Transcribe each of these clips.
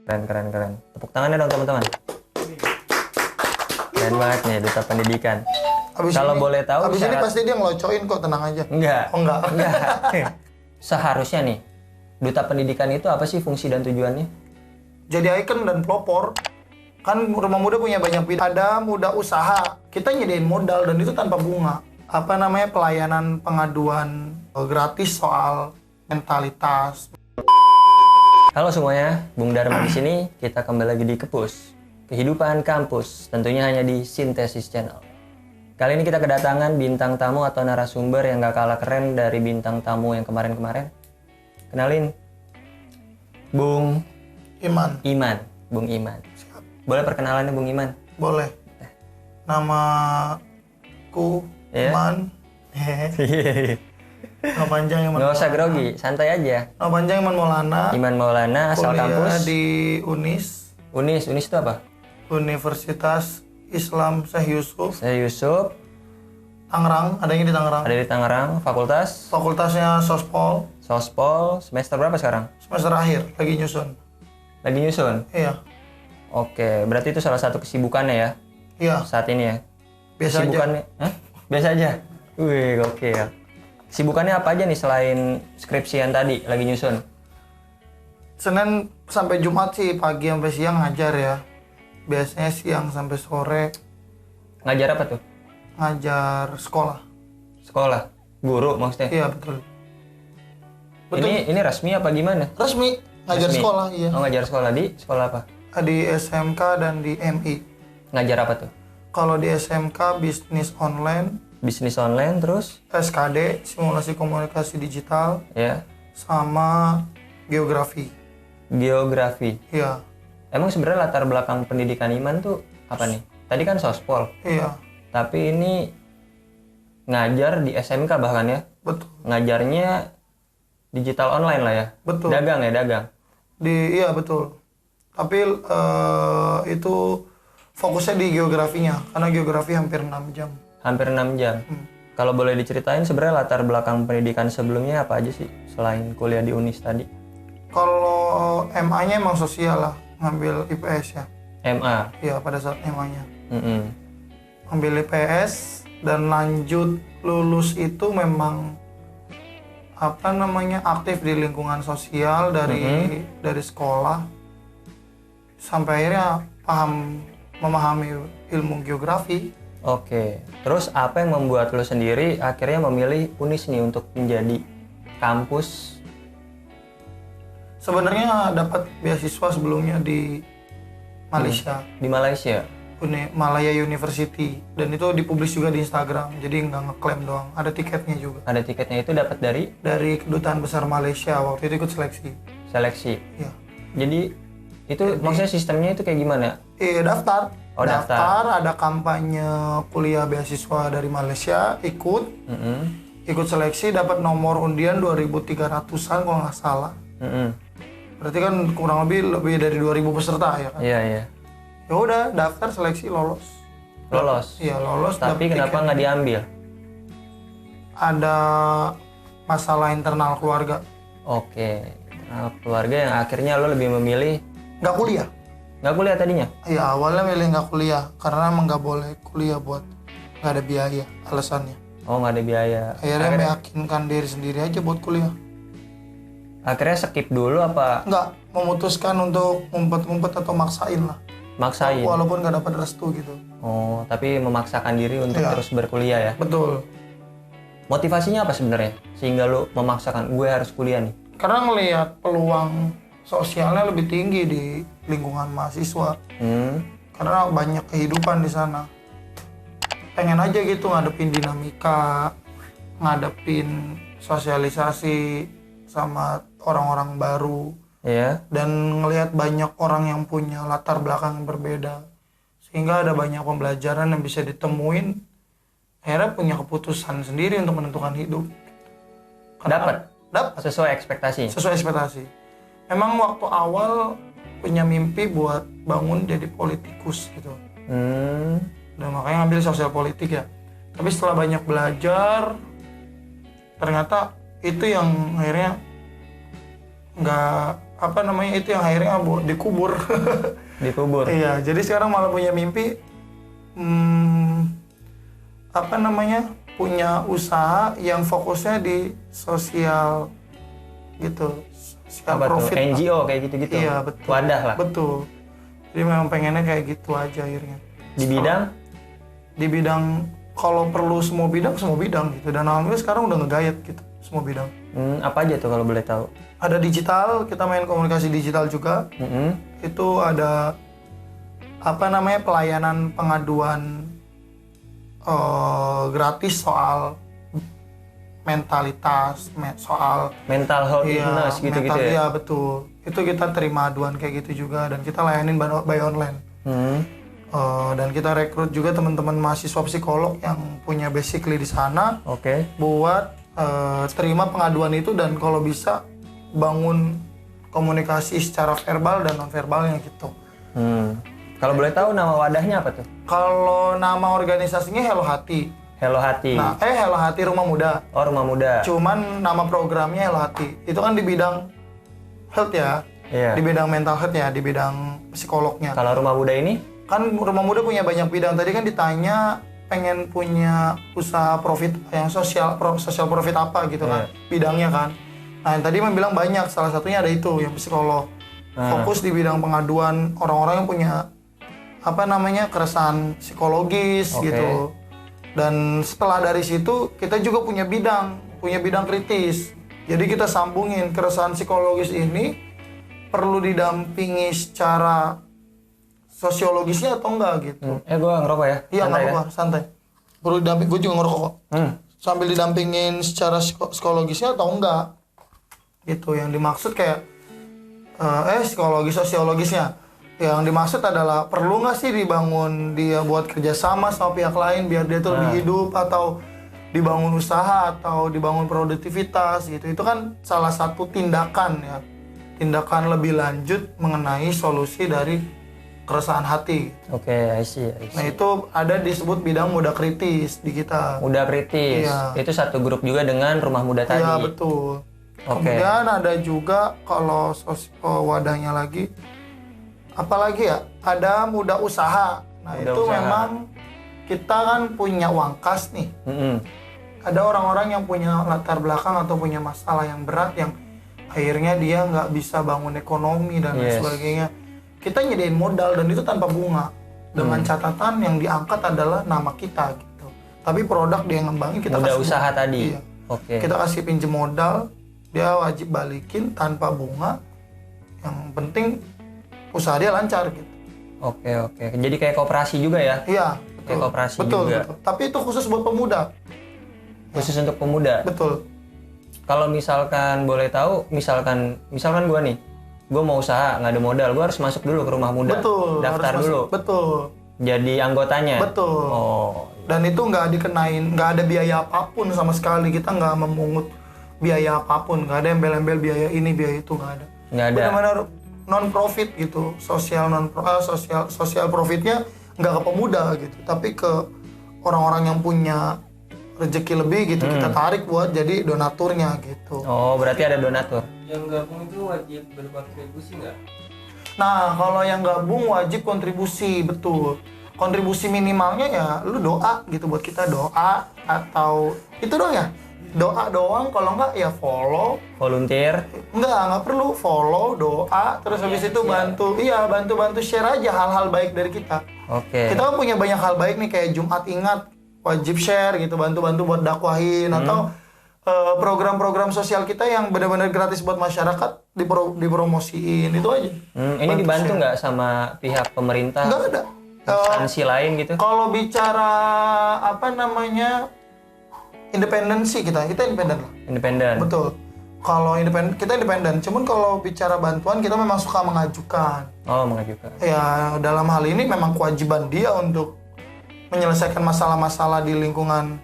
Keren. Tepuk tangannya dong teman-teman. Keren banget nih Duta Pendidikan. Kalau boleh tahu abis ini pasti dia ngelocoin kok, tenang aja. Enggak. Oh enggak. Seharusnya nih, Duta Pendidikan itu apa sih fungsi dan tujuannya? Jadi ikon dan pelopor. Kan Rumah Muda punya banyak bidang. Ada muda usaha, kita nyediain modal dan itu tanpa bunga. Pelayanan pengaduan gratis soal mentalitas. Halo semuanya, Bung Dharma di sini. Kita kembali lagi di Kepus, Kehidupan Kampus, tentunya hanya di Sintesis Channel. Kali ini kita kedatangan bintang tamu atau narasumber yang gak kalah keren dari bintang tamu yang kemarin-kemarin. Kenalin, Bung Iman. Bung Iman. Boleh perkenalannya Bung Iman? Boleh. Namaku Iman. Nama panjang Iman. Nggak usah grogi, santai aja. Nama panjang Iman Maulana. Iman Maulana, asal Kuliah kampus? di UNIS. UNIS itu apa? Universitas Islam Syekh Yusuf. Saya Yusuf. Tangerang, adanya di Tangerang. Ada di Tangerang, fakultas? Fakultasnya Sospol. Sospol, semester berapa sekarang? Semester akhir, lagi nyusun. Lagi nyusun? Iya. Oke, berarti itu salah satu kesibukannya ya? Iya. Saat ini ya? Biasa kesibukannya, aja. Hah? Biasa aja? Wih, oke ya. Kesibukannya apa aja nih selain skripsian tadi, lagi nyusun? Senin sampai Jumat sih, pagi sampai siang ngajar ya. Biasanya siang sampai sore Ngajar apa tuh? ngajar sekolah. Sekolah? Guru maksudnya? Iya, betul. Ini resmi apa gimana? Resmi, ngajar Resmi? sekolah, iya. Oh, ngajar sekolah di sekolah apa? Di SMK dan di MI. Ngajar apa tuh? Kalau di SMK bisnis online, Bisnis online terus? SKD, simulasi komunikasi digital, Ya. sama geografi. Geografi. Iya. Emang sebenarnya latar belakang pendidikan Iman tuh apa nih? Tadi kan sospol, Iya, tapi ini ngajar di SMK bahkan ya? betul. Ngajarnya digital online lah ya? Betul. Dagang ya, dagang? Iya, betul. Tapi itu fokusnya di geografinya, karena geografi hampir 6 jam. Hampir 6 jam. Kalau boleh diceritain sebenarnya latar belakang pendidikan sebelumnya apa aja sih selain kuliah di UNIS tadi? Kalau MA-nya emang sosial lah, ngambil IPS ya. MA. Iya, pada saat MA-nya. Mm-mm. Ambil IPS dan lanjut lulus itu memang aktif di lingkungan sosial dari sekolah sampai akhirnya memahami ilmu geografi. Oke. Terus apa yang membuat lo sendiri akhirnya memilih UNIS nih untuk menjadi kampus? Sebenarnya dapat beasiswa sebelumnya di Malaysia, Di Malaysia? Malaya University, dan itu dipublish juga di Instagram, jadi nggak ngeklaim doang, ada tiketnya juga. Ada tiketnya itu dapat dari Kedutaan Besar Malaysia, waktu itu ikut seleksi. seleksi. Iya. Jadi itu maksudnya sistemnya itu kayak gimana? Daftar. Oh, daftar. Ada kampanye kuliah beasiswa dari Malaysia, ikut seleksi, dapat nomor undian 2.300-an kalau nggak salah. Berarti kan kurang lebih dari 2.000 peserta ya kan? Iya, iya. Ya udah, daftar seleksi, lolos. Iya, lolos. Tapi dapet kenapa tiket. nggak diambil? Ada masalah internal keluarga. Oke. Nah, keluarga yang akhirnya lo lebih memilih Nggak kuliah. nggak kuliah tadinya? Iya, awalnya milih nggak kuliah karena emang nggak boleh kuliah buat nggak ada biaya alasannya. Oh, nggak ada biaya. Akhirnya meyakinkan diri sendiri aja buat kuliah. Akhirnya skip dulu apa Nggak, memutuskan untuk ngumpet-ngumpet atau maksain lah. maksain? Walaupun nggak dapat restu gitu. Oh, tapi memaksakan diri untuk Iya. terus berkuliah ya? Betul. Motivasinya apa sebenarnya? Sehingga lo memaksakan, gue harus kuliah nih? Karena ngelihat peluang sosialnya lebih tinggi di lingkungan mahasiswa. Karena banyak kehidupan di sana. Pengen aja gitu ngadepin dinamika, ngadepin sosialisasi sama orang-orang baru. Iya. Dan ngelihat banyak orang yang punya latar belakang yang berbeda. Sehingga ada banyak pembelajaran yang bisa ditemuin. Akhirnya punya keputusan sendiri untuk menentukan hidup. Dapat? Dapat. Sesuai ekspektasi? Sesuai ekspektasi. Memang waktu awal punya mimpi buat bangun jadi politikus gitu. Dan makanya ngambil sosial politik ya. Tapi setelah banyak belajar, ternyata itu yang akhirnya itu yang akhirnya dikubur. Dikubur. Iya, jadi sekarang malah punya mimpi punya usaha yang fokusnya di sosial gitu, sosial Apa profit. tuh? NGO kayak gitu-gitu. Iya, betul. Wadah lah. Betul. Jadi memang pengennya kayak gitu aja akhirnya. Di bidang? Di bidang kalau perlu semua bidang gitu. Dan alhamdulillah sekarang udah ngegayat gitu semua bidang. Apa aja tuh kalau boleh tahu? Ada digital, kita main komunikasi digital juga. Itu ada pelayanan pengaduan gratis soal mentalitas, soal Mental health illness gitu-gitu ya? Iya, betul. Itu kita terima aduan kayak gitu juga dan kita layanin by online. Dan kita rekrut juga teman-teman mahasiswa psikolog yang punya basically di sana. Oke. Buat terima pengaduan itu dan kalau bisa bangun komunikasi secara verbal dan non verbalnya gitu. Kalau boleh tahu nama wadahnya apa tuh? Kalau nama organisasinya Hello Hati. Hello Hati. Nah, Hello Hati Rumah Muda. Oh, Rumah Muda. Cuman nama programnya Hello Hati. Itu kan di bidang health ya. Iya. Di bidang mental health ya, di bidang psikolognya. Kalau Rumah Muda ini? Kan Rumah Muda punya banyak bidang. Tadi kan ditanya pengen punya usaha profit yang social profit apa gitu kan. Bidangnya kan. Nah, yang tadi bilang banyak. Salah satunya ada itu yang psikolog. Fokus di bidang pengaduan orang-orang yang punya keresahan psikologis gitu. Dan setelah dari situ kita juga punya bidang kritis. Jadi kita sambungin keresahan psikologis ini perlu didampingi secara sosiologisnya atau enggak gitu. Gue ngerokok ya? Iya, nggak apa-apa, santai. Perlu didamping, gue juga ngerokok kok. Sambil didampingin secara psikologisnya atau enggak. Gitu, yang dimaksud kayak sosiologisnya. Yang dimaksud adalah perlu nggak sih dibangun dia buat kerjasama sama pihak lain biar dia tuh lebih hidup, atau dibangun usaha atau dibangun produktivitas gitu. Itu kan salah satu tindakan ya, tindakan lebih lanjut mengenai solusi dari keresahan hati. Oke, I see. Nah, itu ada disebut bidang muda kritis di kita. Muda kritis. Iya. Itu satu grup juga dengan Rumah Muda tadi. Iya, betul. Kemudian ada juga kalau wadahnya lagi apalagi ya, ada muda usaha. Nah, muda itu usaha. memang kita kan punya uang kas nih. Ada orang-orang yang punya latar belakang atau punya masalah yang berat yang akhirnya dia nggak bisa bangun ekonomi dan lain sebagainya. Kita nyediain modal dan itu tanpa bunga. Dengan catatan yang diangkat adalah nama kita gitu. Tapi produk dia ngembangin kita muda kasih usaha bunga. tadi. Iya. Oke. Kita kasih pinjem modal, dia wajib balikin tanpa bunga. Yang penting usaha dia lancar gitu. Oke. Jadi kayak koperasi juga ya? Iya, Kayak koperasi betul, juga. betul. Tapi itu khusus buat pemuda. Khusus untuk pemuda. Betul. Kalau misalkan boleh tahu, misalkan gua nih, gua mau usaha nggak ada modal, gua harus masuk dulu ke Rumah Muda. Betul. Daftar harus dulu. masuk. Betul. Jadi anggotanya. Betul. Oh. Dan itu nggak ada biaya apapun sama sekali. Kita nggak memungut biaya apapun. Nggak ada embel-embel biaya ini, biaya itu, nggak ada. Nggak ada. Benar-benar non profit gitu, sosial profitnya nggak ke pemuda gitu, tapi ke orang-orang yang punya rezeki lebih gitu. Kita tarik buat jadi donaturnya gitu. Oh, berarti ada donatur. Yang gabung itu wajib berkontribusi nggak? Nah, kalau yang gabung wajib kontribusi, betul. Kontribusi minimalnya ya lu doa gitu buat kita, doa atau itu doang ya. Doa doang, kalau enggak ya follow. Volunteer. Enggak perlu, follow, doa, terus habis itu bantu share aja hal-hal baik dari kita. Oke. Kita kan punya banyak hal baik nih, kayak Jumat Ingat, wajib share gitu, bantu buat dakwahin, atau program-program sosial kita yang benar-benar gratis buat masyarakat dipromosiin, itu aja. Ini dibantu nggak sama pihak pemerintah? Enggak ada. Instansi lain gitu? Kalau bicara independensi kita independen lah. Independen. Betul. Kalau kita independen. Cuman kalau bicara bantuan kita memang suka mengajukan. Oh, mengajukan. Ya, dalam hal ini memang kewajiban dia untuk menyelesaikan masalah-masalah di lingkungan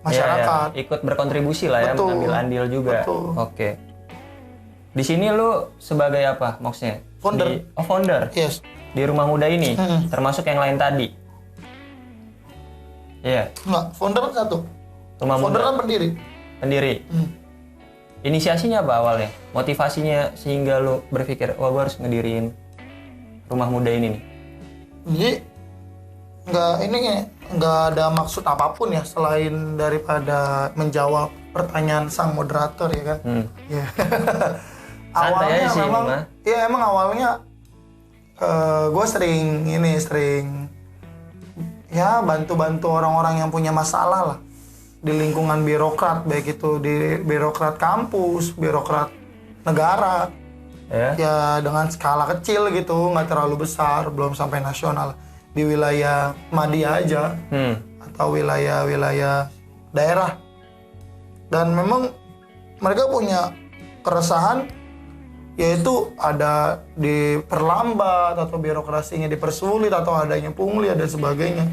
masyarakat. Ya. Ikut berkontribusi lah ya, Betul. mengambil andil juga. Betul. Oke. Di sini lu sebagai apa maksudnya? Founder. Founder. Yes. Di Rumah Muda ini, termasuk yang lain tadi. Iya. Enggak, founder kan satu. Rumah Founder Muda. kan pendiri. Pendiri. Inisiasinya apa awalnya? Motivasinya sehingga lu berpikir, wah gue harus ngedirin rumah muda ini nih. Jadi nggak ada maksud apapun ya selain daripada menjawab pertanyaan sang moderator ya kan. Ya. Santai aja sih, memang, Mah. ya emang awalnya gue sering ya bantu-bantu orang-orang yang punya masalah lah di lingkungan birokrat, baik itu di birokrat kampus, birokrat negara. Ya dengan skala kecil gitu, nggak terlalu besar, belum sampai nasional, di wilayah Madia aja atau wilayah-wilayah daerah. Dan memang mereka punya keresahan, yaitu ada diperlambat atau birokrasinya dipersulit atau adanya pungli dan sebagainya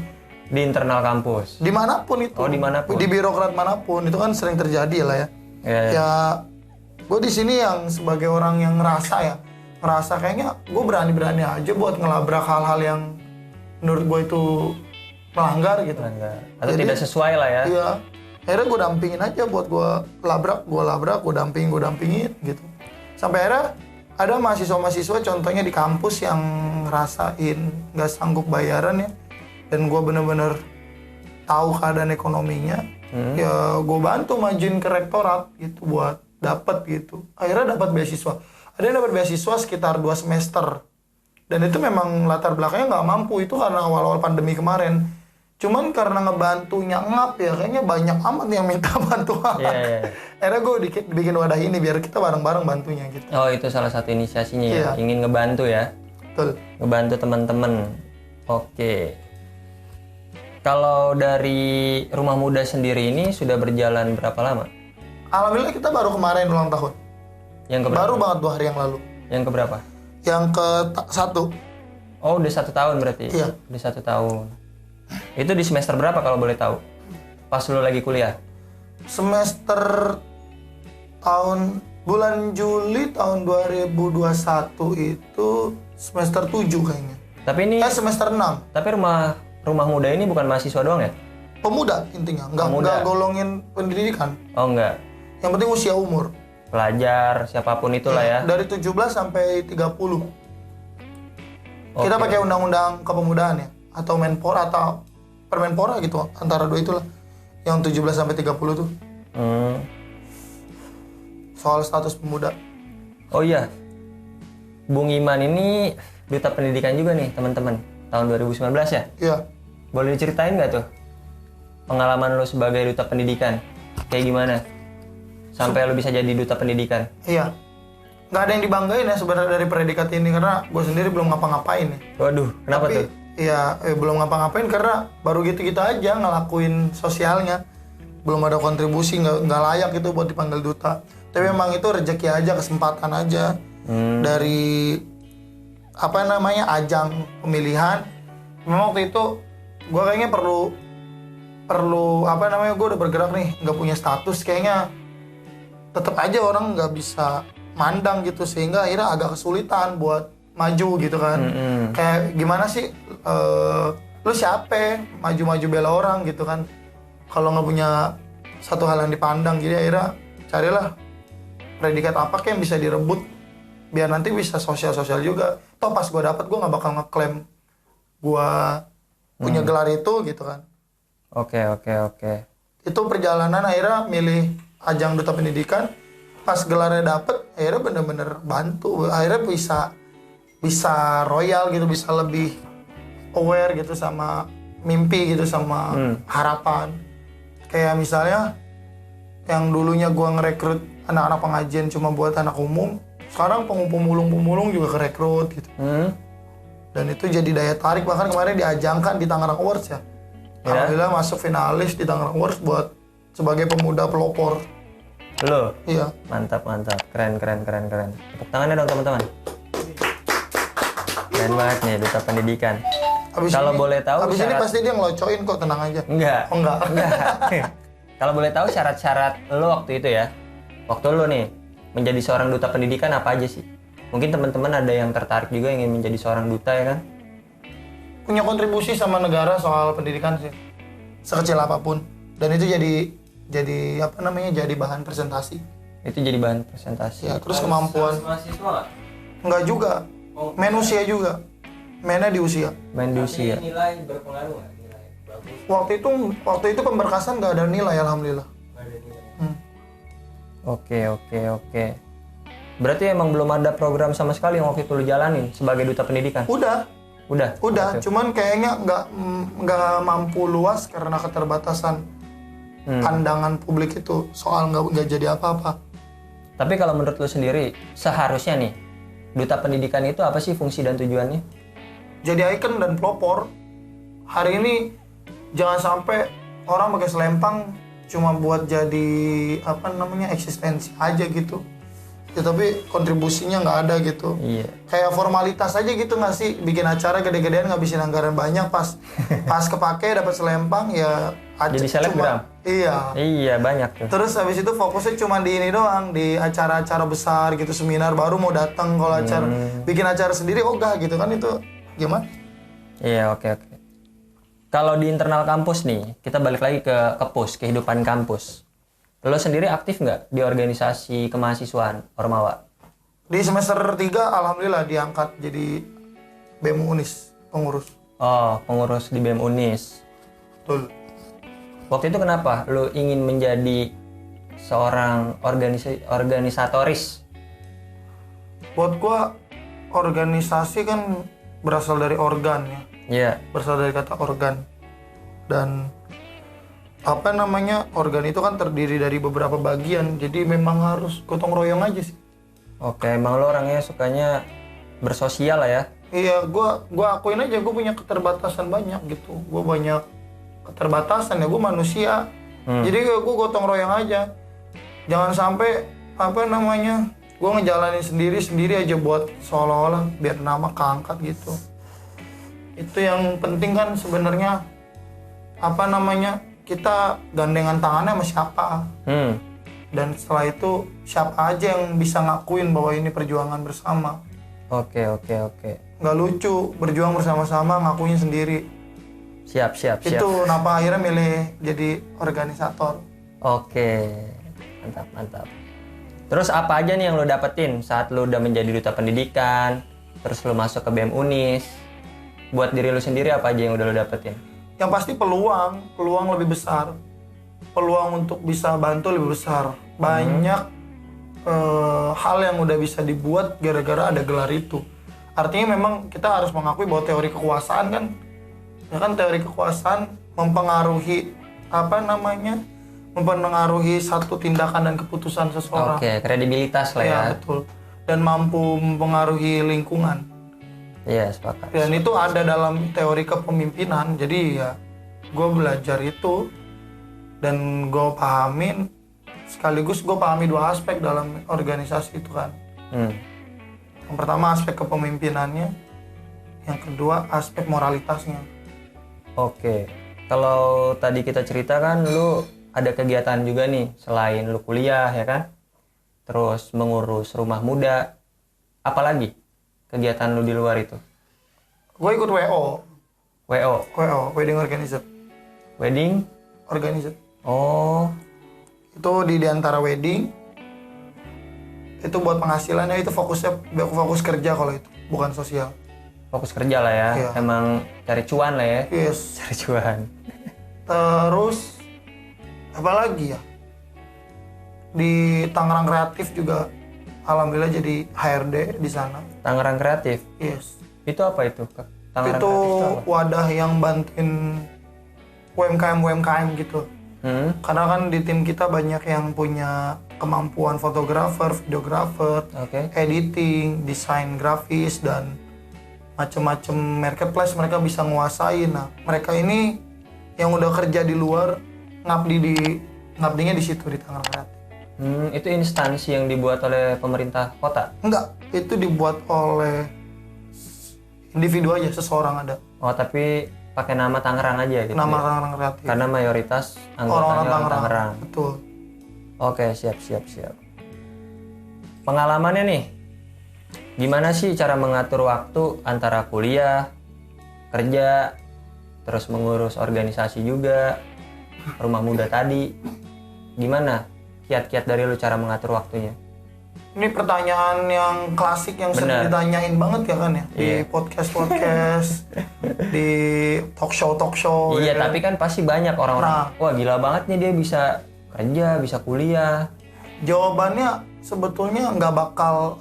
Di internal kampus. dimanapun itu. Oh, dimanapun. Di birokrat manapun itu kan sering terjadi lah ya. Ya gue di sini yang sebagai orang yang ngerasa kayaknya gue berani aja buat ngelabrak hal-hal yang menurut gue itu melanggar gitu. Atau Jadi, tidak sesuai lah ya. Iya. Akhirnya gue dampingin aja buat gue labrak, gue dampingin gitu. Sampai akhirnya ada mahasiswa-mahasiswa contohnya di kampus yang ngerasain nggak sanggup bayaran ya. Dan gue bener-bener tahu keadaan ekonominya. Ya gue bantu majuin ke rektorat gitu buat dapat gitu. Akhirnya dapat beasiswa. Ada yang dapat beasiswa sekitar 2 semester. Dan itu memang latar belakangnya nggak mampu, itu karena awal-awal pandemi kemarin. Cuman karena ngebantunya ngap ya, kayaknya banyak amat yang minta bantuan. Akhirnya gue bikin wadah ini biar kita bareng-bareng bantunya gitu. Oh, itu salah satu inisiasinya ya, ingin ngebantu ya. Betul. Ngebantu teman-teman. Oke. Kalau dari Rumah Muda sendiri ini sudah berjalan berapa lama? Alhamdulillah kita baru kemarin ulang tahun. Yang keberapa? Baru banget 2 hari yang lalu. Yang keberapa? Yang ke-1. Oh, udah 1 tahun berarti? Iya. Udah 1 tahun. Itu di semester berapa kalau boleh tahu? Pas lu lagi kuliah? Semester bulan Juli tahun 2021 itu semester 7 kayaknya. Tapi ini Semester 6. Tapi rumah muda ini bukan mahasiswa doang ya? Pemuda intinya, nggak golongin pendidikan. Oh, enggak. Yang penting usia umur. Pelajar, siapapun itulah ya. Dari 17 sampai 30. Kita pakai undang-undang kepemudaan ya, atau Menpora atau Permenpora gitu, antara dua itulah. Yang 17 sampai 30 tuh. Soal status pemuda. Oh iya. Bung Iman ini duta pendidikan juga nih, teman-teman. Tahun 2019 ya? Iya. Boleh diceritain nggak tuh pengalaman lo sebagai duta pendidikan? Kayak gimana? Sampai lo bisa jadi duta pendidikan? Iya. Nggak ada yang dibanggain ya sebenarnya dari predikat ini, karena gue sendiri belum ngapa-ngapain ya. Waduh, kenapa tuh? Iya, belum ngapa-ngapain karena baru gitu-gitu aja ngelakuin sosialnya. Belum ada kontribusi, nggak layak itu buat dipanggil duta. Tapi memang itu rezeki aja, kesempatan aja. Dari ajang pemilihan. Memang waktu itu gue kayaknya perlu gue udah bergerak nih, nggak punya status, kayaknya tetap aja orang nggak bisa mandang gitu, sehingga akhirnya agak kesulitan buat maju gitu kan. Kayak gimana sih lu siapa maju-maju bela orang gitu kan, kalau nggak punya satu hal yang dipandang. Jadi akhirnya carilah predikat apa yang bisa direbut biar nanti bisa sosial juga. Toh pas gue dapet, gue nggak bakal ngeklaim gue punya gelar itu gitu kan. Oke. Itu perjalanan akhirnya milih ajang duta pendidikan. Pas gelarnya dapet, akhirnya bener-bener bantu. Akhirnya bisa royal gitu, bisa lebih aware gitu sama mimpi gitu, sama harapan. Kayak misalnya yang dulunya gue ngerekrut anak-anak pengajian cuma buat anak umum, sekarang pemulung juga kerekrut gitu. Dan itu jadi daya tarik, bahkan kemarin diajangkan di Tangerang Awards ya. Alhamdulillah masuk finalis di Tangerang Awards buat sebagai pemuda pelopor. Lo? Iya. Mantap. Keren. Tepuk tangannya dong teman-teman. Keren banget nih duta pendidikan. Kalau boleh tahu abis ini pasti dia ngelocoin kok, tenang aja. Enggak. Oh, enggak. Kalau boleh tahu syarat-syarat lo waktu itu ya. Waktu lo nih menjadi seorang duta pendidikan apa aja sih? Mungkin teman-teman ada yang tertarik juga ingin menjadi seorang duta ya kan? Punya kontribusi sama negara soal pendidikan sih, sekecil apapun. Dan itu jadi bahan presentasi. Itu jadi bahan presentasi. Ya, terus kemampuan. Harus mahasiswa nggak? Enggak juga. Oh, Main usia juga. Mainnya di usia. Main di tapi usia. nilai berpengaruh nggak? Nilai bagus, Waktu itu pemberkasan nggak ada nilai, alhamdulillah. nggak ada nilai. Oke. Berarti emang belum ada program sama sekali yang waktu itu lu jalanin sebagai duta pendidikan? Udah, Udah. Gitu. cuman kayaknya nggak mampu luas karena keterbatasan pandangan publik itu, soal nggak jadi apa-apa. Tapi kalau menurut lu sendiri, seharusnya nih, duta pendidikan itu apa sih fungsi dan tujuannya? Jadi ikon dan pelopor. Hari ini jangan sampai orang pakai selempang cuma buat jadi eksistensi aja gitu. Ya, tapi kontribusinya nggak ada gitu. Iya. Kayak formalitas aja gitu nggak sih, bikin acara gede-gedean ngabisin anggaran banyak, pas kepake dapat selempang ya Jadi selebgram. Iya, banyak tuh. Terus habis itu fokusnya cuma di ini doang, di acara-acara besar gitu, seminar baru mau datang. Kalau acara bikin acara sendiri ogah gitu kan, itu gimana? Iya, oke. Kalau di internal kampus nih, kita balik lagi ke KEPUS, kehidupan kampus. Lo sendiri aktif nggak di organisasi kemahasiswaan Ormawa? Di semester 3 alhamdulillah diangkat jadi BEM Unis, pengurus. Oh, pengurus di BEM Unis. Betul. Waktu itu kenapa lo ingin menjadi seorang organisatoris? Buat gua organisasi kan berasal dari organ ya. Iya. Berasal dari kata organ. Dan organ itu kan terdiri dari beberapa bagian, jadi memang harus gotong royong aja sih. Oke, emang lo orangnya sukanya bersosial lah ya? Iya, gua akuin aja gua punya keterbatasan banyak gitu. Gua banyak keterbatasan ya, gua manusia. Jadi gua gotong royong aja. Jangan sampai gua ngejalanin sendiri aja buat seolah-olah biar nama keangkat gitu. Itu yang penting kan sebenarnya kita gandengan tangannya sama siapa. Dan setelah itu siapa aja yang bisa ngakuin bahwa ini perjuangan bersama. Oke. Nggak lucu berjuang bersama-sama ngakuin sendiri. Siap. Itu kenapa akhirnya milih jadi organisator. Oke, mantap. Terus apa aja nih yang lo dapetin saat lo udah menjadi duta pendidikan, terus lo masuk ke BEM Unis? Buat diri lo sendiri apa aja yang udah lo dapetin? Yang pasti peluang lebih besar. Peluang untuk bisa bantu lebih besar. Banyak hal yang udah bisa dibuat gara-gara ada gelar itu. Artinya memang kita harus mengakui bahwa teori kekuasaan kan, teori kekuasaan mempengaruhi mempengaruhi satu tindakan dan keputusan seseorang. Oke, kredibilitas lah ya. Ya, betul. Dan mampu mempengaruhi lingkungan. Iya, sepakat. Dan itu ada dalam teori kepemimpinan. Jadi ya gue belajar itu dan gue pahamin, sekaligus gue pahami dua aspek dalam organisasi itu kan. Yang pertama aspek kepemimpinannya, yang kedua aspek moralitasnya. Oke, kalau tadi kita cerita kan lu ada kegiatan juga nih selain lu kuliah ya kan, terus mengurus rumah muda, apalagi kegiatan lu di luar itu? Gue ikut WO, Wedding Organizer. Wedding? Organizer. Oh, Itu di antara wedding, itu buat penghasilannya, itu fokus kerja kalau itu, bukan sosial. fokus kerja lah ya. Iya. Emang cari cuan lah ya. Yes. Cari cuan. Terus apalagi ya, di Tangerang Kreatif juga alhamdulillah jadi HRD di sana. Tangerang Kreatif. Yes. Itu apa itu? Tangerang Itu Kreatif itu apa? wadah yang bantuin UMKM gitu. Karena kan di tim kita banyak yang punya kemampuan fotografer, videografer, Oke. editing, desain grafis, dan macam-macam marketplace mereka bisa nguasain. Nah, mereka ini yang udah kerja di luar ngabdinya di situ di Tangerang Kreatif. Itu instansi yang dibuat oleh pemerintah kota? Enggak, itu dibuat oleh individu aja, seseorang ada. Oh, tapi pakai nama Tangerang aja gitu. Nama ya? Tangerang Kreatif. Karena mayoritas anggotanya Orang-orang orang Tangerang. Betul. Oke, siap. Pengalamannya nih, gimana sih cara mengatur waktu antara kuliah, kerja, terus mengurus organisasi juga, rumah muda tadi? Gimana? kiat-kiat dari lu cara mengatur waktunya? Ini pertanyaan yang klasik yang sering Benar. ditanyain banget ya kan ya di Iya. podcast, di talk show. Iya, ya kan? tapi kan pasti banyak orang-orang, Nah. wah gila banget nih dia bisa kerja, bisa kuliah. Jawabannya sebetulnya nggak bakal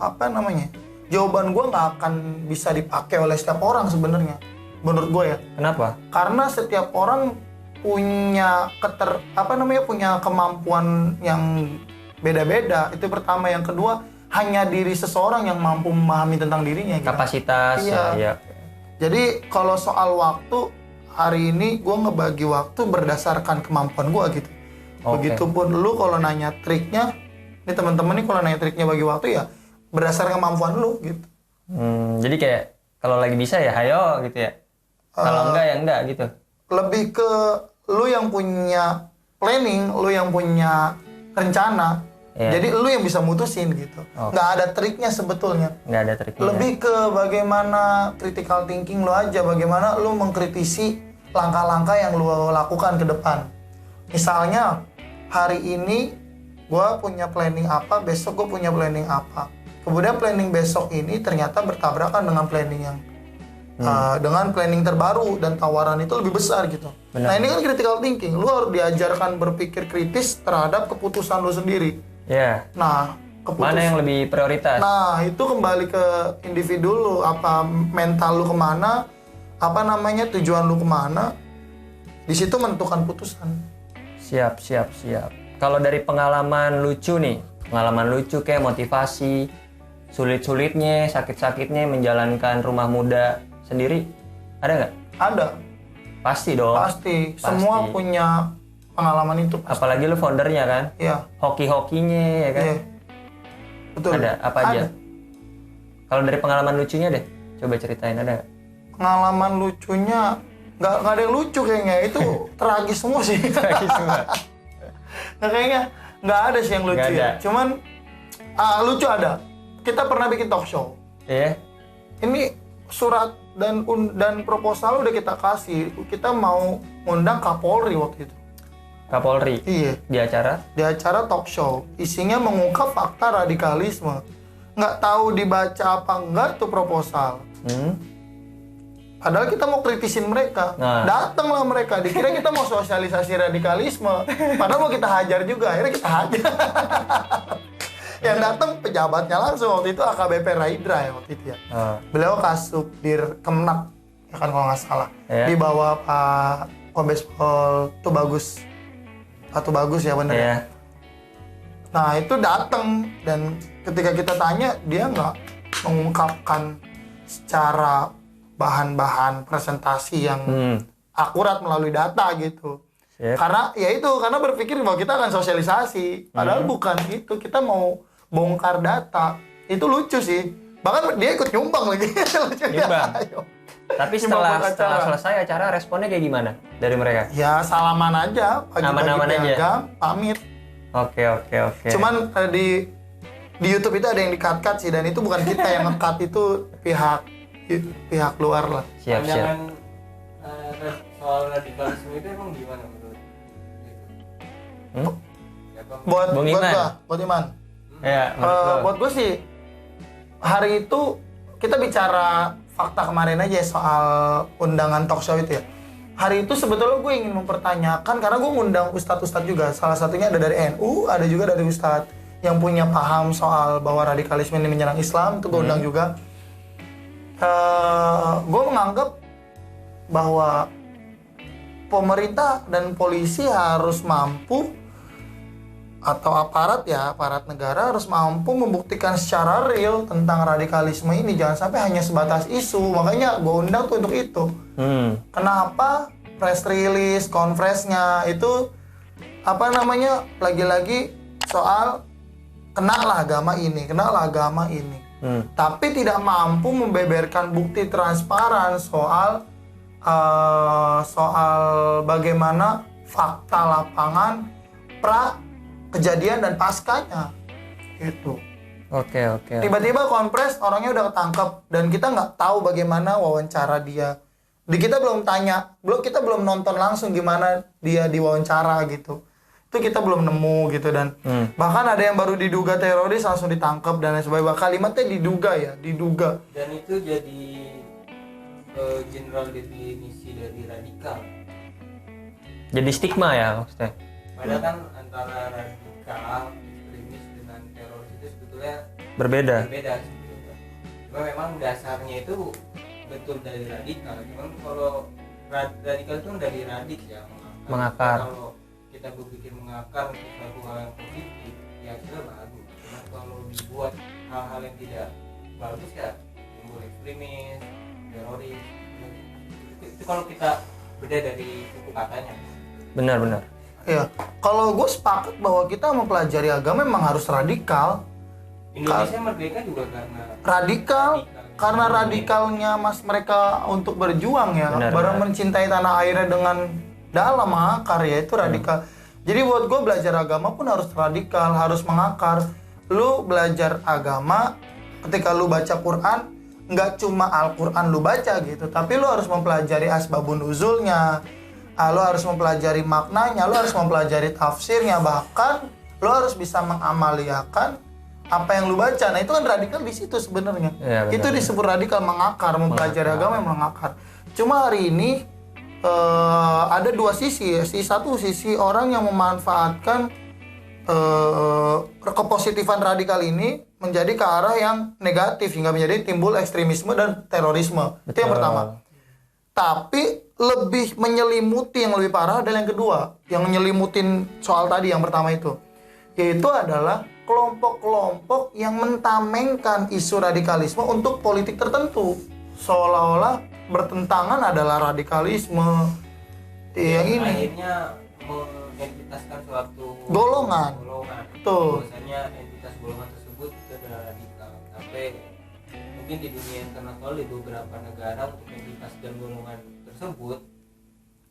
jawaban gue nggak akan bisa dipakai oleh setiap orang sebenarnya, menurut gue ya. Kenapa? Karena setiap orang punya punya kemampuan yang beda-beda. Itu pertama. Yang kedua, hanya diri seseorang yang mampu memahami tentang dirinya gitu. Kapasitas, Iya. ya. Jadi kalau soal waktu, hari ini gue ngebagi waktu berdasarkan kemampuan gue gitu. Oke. Begitupun lu kalau nanya triknya, ini teman-teman nih kalau nanya triknya bagi waktu ya berdasarkan kemampuan lu gitu. Jadi kayak kalau lagi bisa ya ayo gitu ya. Kalau enggak ya enggak gitu. Lebih ke lu yang punya planning, lu yang punya rencana. Iya. Jadi lu yang bisa mutusin gitu. Oke. Nggak ada triknya sebetulnya. Nggak ada triknya. Lebih ke bagaimana critical thinking lu aja, bagaimana lu mengkritisi langkah-langkah yang lu lakukan ke depan. Misalnya hari ini gue punya planning apa, besok gue punya planning apa. Kemudian planning besok ini ternyata bertabrakan dengan planning yang dengan planning terbaru dan tawaran itu lebih besar gitu. Benar. Nah ini kan critical thinking, lu harus diajarkan berpikir kritis terhadap keputusan lu sendiri. Ya. Nah, Mana yang lebih prioritas? Nah, itu kembali ke individu lu, apa mental lu kemana, tujuan lu kemana, di situ menentukan putusan. Siap. Kalau dari pengalaman lucu nih, pengalaman lucu kayak motivasi, sulit-sulitnya, sakit-sakitnya menjalankan rumah muda sendiri, ada nggak? Ada, Pasti dong. pasti. Semua punya pengalaman itu. Pasti. Apalagi lu foundernya kan, Iya, hoki-hokinya ya kan. iya. Betul. Ada apa aja? Kalau dari pengalaman lucunya deh, coba ceritain ada nggak? Pengalaman lucunya nggak ada yang lucu kayaknya, itu tragis semua sih. Tragis semua. Nah, kayaknya nggak ada sih yang lucu Nggak ada. ya. Cuman lucu ada. Kita pernah bikin talk show. Iya. Ini surat dan proposal udah kita kasih. Kita mau ngundang Kapolri waktu itu. Kapolri Iya. di acara. Di acara talk show. Isinya mengungkap fakta radikalisme. Nggak tahu dibaca apa enggak tuh proposal. Padahal kita mau kritisin mereka. Nah. Datanglah mereka. Dikira kita mau sosialisasi radikalisme. Padahal mau kita hajar juga. Akhirnya kita hajar. Yang datang pejabatnya langsung. Waktu itu AKBP Raidra ya waktu itu ya. Oh. Beliau Kasubdir Kemenak. Ya kan kalau nggak salah. Iya. Di bawah Pak Kombes Pol Tubagus. Pak Tubagus ya bener ya. Iya. Nah itu datang. Dan ketika kita tanya, dia nggak mengungkapkan secara bahan-bahan presentasi yang akurat melalui data gitu. Sip. Karena berpikir bahwa kita akan sosialisasi. Padahal bukan itu, kita mau bongkar data. Itu lucu sih. Bahkan dia ikut nyumbang lagi. Lucunya. Nyumbang? Ayo. Tapi Nyumbang setelah buat acara. selesai acara, responnya kayak gimana dari mereka? Ya salaman aja, pagi-pagi Aman-aman aja. piagam, pamit. Oke. Cuman di YouTube itu ada yang di-cut sih, dan itu bukan kita yang nge-cut, itu pihak luar lah. Siap. Pandangan soal radikalisme itu emang gimana menurut gitu? Siapa? Buat Bung buat Iman. gua, buat Iman. Ya, menurut lo. Buat gue sih, hari itu kita bicara fakta kemarin aja soal undangan talk show itu ya. Hari itu sebetulnya gue ingin mempertanyakan, karena gue ngundang ustadz-ustadz juga. Salah satunya ada dari NU, ada juga dari ustadz yang punya paham soal bahwa radikalisme ini menyerang Islam, itu gue undang juga. Gue menganggap bahwa pemerintah dan polisi harus mampu, atau aparat negara harus mampu membuktikan secara real tentang radikalisme ini. Jangan sampai hanya sebatas isu. Makanya gue undang tuh untuk itu. Kenapa press release, konferensinya itu lagi-lagi soal kenalah agama ini. Tapi tidak mampu membeberkan bukti transparan soal bagaimana fakta lapangan pra kejadian dan paskanya gitu. Oke. Tiba-tiba konfres orangnya udah ketangkep dan kita nggak tahu bagaimana wawancara dia. Kita belum nonton langsung gimana dia diwawancara gitu. itu kita belum nemu gitu. Dan bahkan ada yang baru diduga teroris langsung ditangkap dan lain sebagainya. Kalimatnya diduga. Dan itu jadi general definisi dari radikal. Jadi stigma ya maksudnya. Padahal kan antara radikal, ekstremis dengan teroris itu sebetulnya Berbeda. sebetulnya. Cuma memang dasarnya itu betul dari radikal. Cuman kalau radikal itu dari radik ya, Mengakar. Kalau kita berpikir mengakar untuk suatu hal yang positif, ya sudah bagus. Cuma kalau dibuat hal-hal yang tidak bagus ya timbul ekstremis, teroris. Itu kalau kita beda dari suku katanya. Benar. Ya, kalau gue sepakat bahwa kita mempelajari agama memang harus radikal. Indonesia merdeka juga Karena radikalnya mereka untuk berjuang ya, Benar. mencintai tanah airnya dengan dalam mengakar ya, itu radikal. Jadi buat gue belajar agama pun harus radikal, harus mengakar. Lu belajar agama, ketika lu baca Quran, nggak cuma Al-Quran lu baca gitu, tapi lu harus mempelajari asbabun nuzulnya, lu harus mempelajari maknanya, lu harus mempelajari tafsirnya, bahkan lu harus bisa mengamaliakan apa yang lu baca. Nah itu kan radikal di situ sebenarnya. Ya, benar, Itu disebut radikal, mengakar, mempelajari agama yang mengakar. Cuma hari ini ada dua sisi ya. Satu sisi orang yang memanfaatkan kepositifan radikal ini menjadi ke arah yang negatif hingga menjadi timbul ekstremisme dan terorisme. Itu yang pertama. Tapi lebih menyelimuti, yang lebih parah adalah yang kedua, yang menyelimutin soal tadi yang pertama itu, yaitu adalah kelompok-kelompok yang mentamengkan isu radikalisme untuk politik tertentu, seolah-olah bertentangan adalah radikalisme yang ini akhirnya mengidentitaskan suatu golongan. Betul. Biasanya entitas golongan tersebut itu adalah radikal. Sampai mungkin di dunia internasional di beberapa negara untuk entitas dan golongan tersebut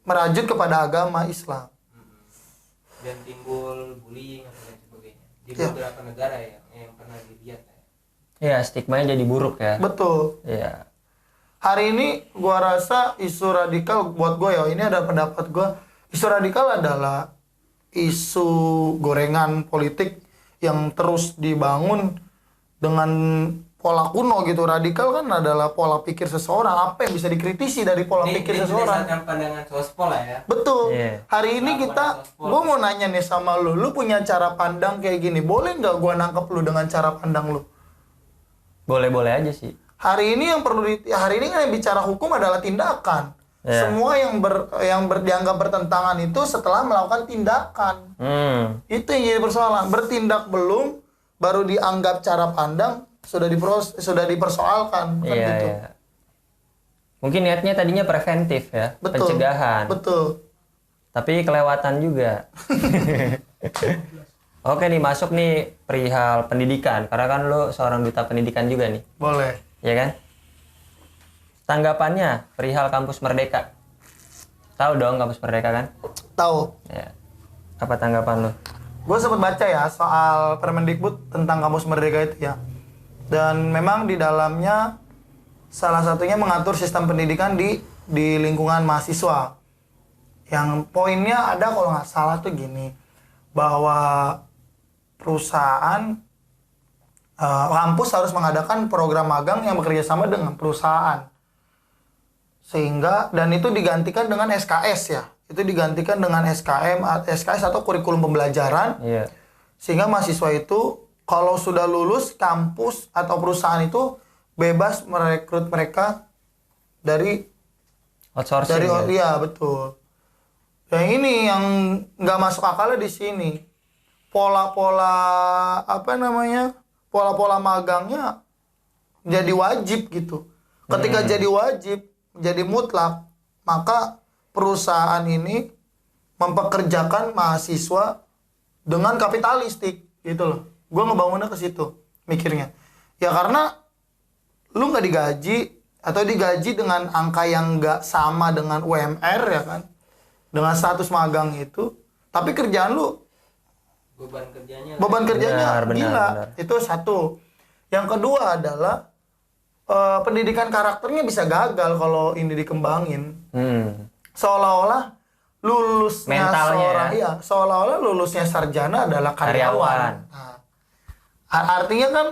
merajut kepada agama Islam. Dan timbul bullying dan lain sebagainya di Ya. beberapa negara yang pernah dilihat ya. Ya, stigmanya jadi buruk ya. Betul. Iya. Hari ini gua rasa isu radikal buat gue ya, ini ada pendapat gue, isu radikal adalah isu gorengan politik yang terus dibangun dengan pola kuno gitu. Radikal kan adalah pola pikir seseorang, apa yang bisa dikritisi dari pola pikir Ini seseorang. berdasarkan pandangan sospol lah ya. Betul. Iya. Hari ini Laporan kita, sospol. gue mau nanya nih sama lu punya cara pandang kayak gini, boleh nggak gue nangkep lu dengan cara pandang lu? Boleh-boleh aja sih. Hari ini yang perlu hari ini kan yang bicara hukum adalah tindakan. Ya. Semua yang dianggap bertentangan itu setelah melakukan tindakan. Itu yang jadi persoalan. Bertindak belum, baru dianggap cara pandang sudah dipersoalkan. Kan Iya, gitu. iya. Mungkin niatnya tadinya preventif ya, Betul. pencegahan. Betul. Tapi kelewatan juga. Oke nih, masuk nih perihal pendidikan. Karena kan lo seorang duta pendidikan juga nih, Boleh. ya kan? Tanggapannya perihal Kampus Merdeka. Tahu dong Kampus Merdeka kan? Tahu. Ya. Apa tanggapan lo? Gue sempat baca ya soal Permendikbud tentang kampus merdeka itu ya. Dan memang di dalamnya salah satunya mengatur sistem pendidikan di lingkungan mahasiswa. Yang poinnya ada kalau nggak salah tuh gini, bahwa perusahaan kampus harus mengadakan program magang yang bekerja sama dengan perusahaan. Sehingga, dan itu digantikan dengan SKS ya. Itu digantikan dengan SKS atau kurikulum pembelajaran. Iya. Sehingga mahasiswa itu kalau sudah lulus, kampus atau perusahaan itu bebas merekrut mereka dari Outsourcing. ya? iya betul. Yang ini yang nggak masuk akalnya di sini. Pola-pola pola-pola magangnya jadi wajib gitu. Ketika jadi wajib, jadi mutlak, maka perusahaan ini mempekerjakan mahasiswa dengan kapitalistik gitu loh. Gue ngebangunnya ke situ mikirnya. Ya karena lu nggak digaji atau digaji dengan angka yang nggak sama dengan UMR ya kan, dengan status magang itu, tapi kerjaan lu beban kerjanya Benar, gila. benar. Itu satu. Yang kedua adalah pendidikan karakternya bisa gagal kalau ini dikembangin. Hmm. Seolah-olah lulusnya Mentalnya seorang, ya. iya, seolah-olah lulusnya sarjana adalah karyawan. Nah, artinya kan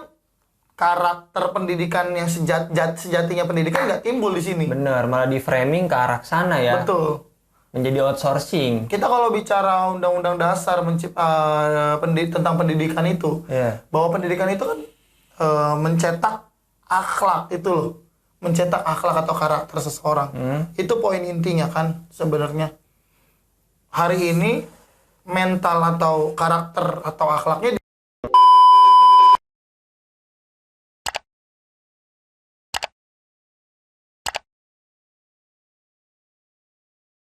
karakter pendidikan yang sejatinya pendidikan nggak timbul di sini. Bener, malah di framing ke arah sana ya. Betul. Menjadi outsourcing. Kita kalau bicara undang-undang dasar tentang pendidikan itu, Iya. bahwa pendidikan itu kan mencetak akhlak itu loh, mencetak akhlak atau karakter seseorang. Itu poin intinya kan sebenarnya. Hari ini mental atau karakter atau akhlaknya